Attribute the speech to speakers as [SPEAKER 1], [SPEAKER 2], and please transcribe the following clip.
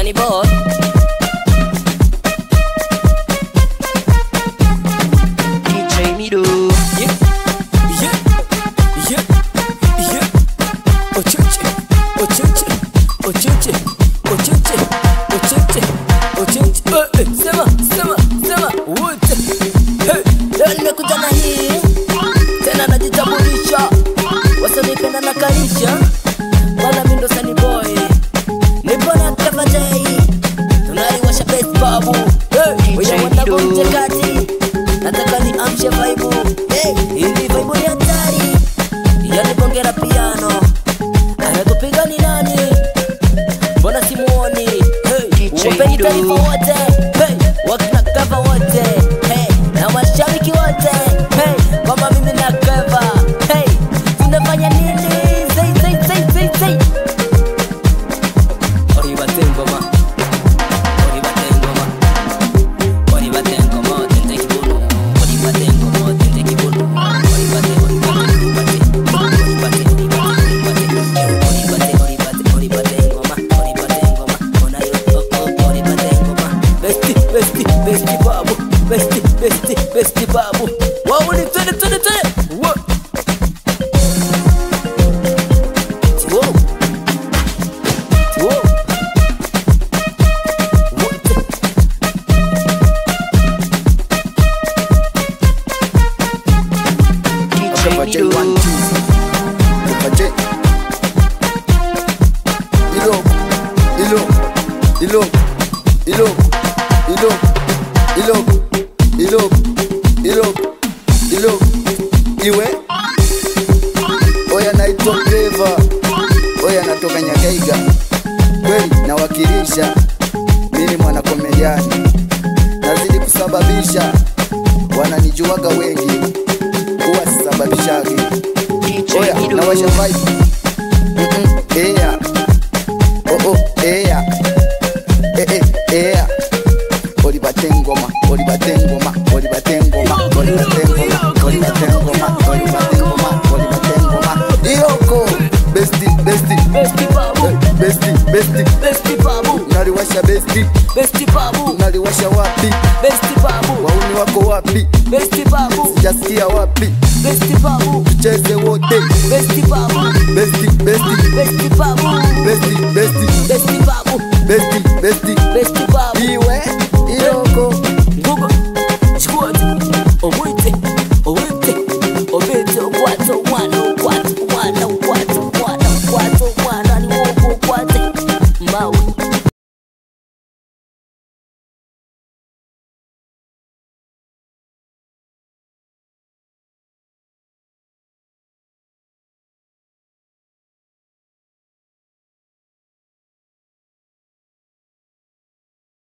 [SPEAKER 1] Sunny boy. DJ Mido. Yeah, yeah, yeah, yeah. Ocheche, ocheche, ocheche, ocheche, ocheche, ocheche. Sema, sema, sema, wote. Hey, leo nimekuja na hii tena najitambulisha, wasanipenda na karisha, wala mimi ndo Sunny boy. Nipo na Clever J, tunaliwasha best babu. Hey, wewe wanataka mchekati, nataka ni amshe vibe. Hey, ili vibe ni hatari, yani bongera piano. Anatupiga ni nani? Mbona simuoni? Hey, wapeni taarifa wote. Hey, wakina Clever wote. Hey, na mashabiki wote. Hey, kama mimi na Clever. Hey, tunafanya nini? Say. Ori batengoma. Ori batengoma. Ori batengoma, tente kibono. Ori batengoma, tente kibono. Ori batengoma. Besti babu. Wow, ni tene. Wow. Wow. Wow. DJ Mido.
[SPEAKER 2] Iwe oya naitwa Clever, oya natoka Nyakaiga, kweli nawakilisha, mimi mwana komediani, nazidi kusababisha, wananijuaga wengi, huwa sisababishagi. Oya nawasha vibe, yeah, yeah, yeah. Ori batengoma, ori batengoma, ori batengoma, ori batengoma, ori batengoma, ori batengoma, ori batengoma. Iyoko, besti babu, besti babu. Naliwasha besti babu. Naliwasha wapi?
[SPEAKER 1] Besti babu.
[SPEAKER 2] Wauni wako wapi?
[SPEAKER 1] Besti babu.
[SPEAKER 2] Sijasikia wapi?
[SPEAKER 1] Besti babu.
[SPEAKER 2] Tucheze wote.
[SPEAKER 1] Besti babu.
[SPEAKER 2] Besti
[SPEAKER 1] Besti babu.
[SPEAKER 2] besti
[SPEAKER 1] Besti babu.
[SPEAKER 2] besti